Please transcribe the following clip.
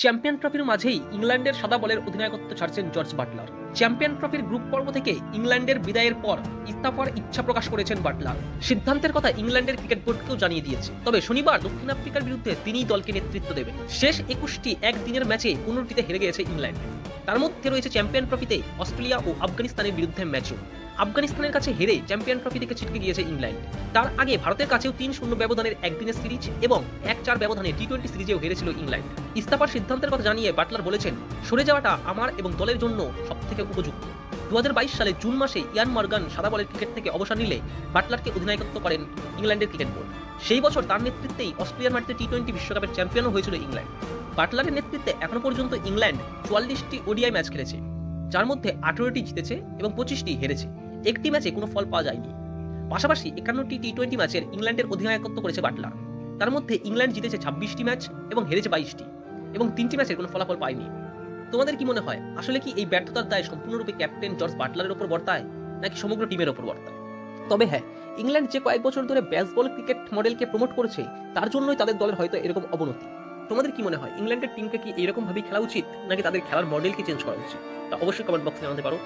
Champion ট্রফির মাঝেই ইংল্যান্ডের সাদা বলের অধিনায়কত্ব ছাড়ছেন জর্জ বাটলার। চ্যাম্পিয়ন ট্রফির গ্রুপ পর্ব থেকে ইংল্যান্ডের বিদায়ের পর ইস্তফার ইচ্ছা প্রকাশ করেছেন বাটলার। সিদ্ধান্তের কথা ইংল্যান্ডের ক্রিকেট বোর্ডকেও জানিয়ে দিয়েছে। তবে শনিবার দক্ষিণ আফ্রিকার বিরুদ্ধে তিনিই দলকে নেতৃত্ব দেবেন। শেষ 21টি একদিনের ম্যাচে 15টিতে হেরে গিয়েছে ইংল্যান্ড। তার মধ্যে রয়েছে চ্যাম্পিয়ন ট্রফিতে অস্ট্রেলিয়া ও আফগানিস্তানের বিরুদ্ধে ম্যাচও। আফগানিস্তানের কাছে হেরে চ্যাম্পিয়ন ট্রফি থেকে ছিটকে গিয়েছে ইংল্যান্ড। তার আগে ভারতের কাছেও 3-0 ব্যবধানের একদিনের সিরিজ এবং 1-4 ব্যবধানে টি-20 সিরিজেও হেরেছিল ইংল্যান্ড। ইস্তফার সিদ্ধান্তের কথা জানিয়ে বাটলার বলেছেন, সরে যাওয়াটা আমার এবং দলের জন্য সবথেকে উপযুক্ত। 2022 সালে জুন মাসে ইয়ান মর্গান সাদা বলের ক্রিকেট থেকে অবসর নিলে বাটলারকে অধিনায়কত্ব করেন ইংল্যান্ডের ক্রিকেট বোর্ড। সেই বছর তার নেতৃত্বেই অস্ট্রেলিয়ার মাটিতে টি-20 বিশ্বকাপের চ্যাম্পিয়নও হয়েছিল ইংল্যান্ড। বাটলারের নেতৃত্বে এখনো পর্যন্ত ইংল্যান্ড 44টি ওডিআই ম্যাচ খেলেছে, যার মধ্যে 18টি জিতেছে এবং 25টি হেরেছে। একটি ম্যাচে কোনো ফল পাওয়া যায়নি। পাশাপাশি 51টি টি-20 ম্যাচের ইংল্যান্ডের অধিনায়কত্ব করেছে বাটলার। তার মধ্যে ইংল্যান্ড জিতেছে 26টি ম্যাচ এবং হেরেছে 22টি, এবং 3টি ম্যাচের কোনো ফলাফল পায়নি। তোমাদের কি মনে হয়, আসলে কি এই ব্যর্থতার দায় সম্পূর্ণরূপে ক্যাপ্টেন জর্জ বাটলারের উপর বর্তায়, নাকি সমগ্র টিমের উপর বর্তায়? তবে হ্যাঁ, ইংল্যান্ড যে কয়েক বছর ধরে বেসবল ক্রিকেট মডেলকে প্রমোট করেছে, তার জন্যই তাদের দলের হয়তো এরকম অবনতি। তোমাদের কি মনে হয়, ইংল্যান্ডের টিমকে কি এরকম ভাবেই খেলা উচিত, নাকি তাদের খেলার মডেলকে চেঞ্জ করা উচিত? তা অবশ্যই কমেন্ট বক্সে জানাতে পারো।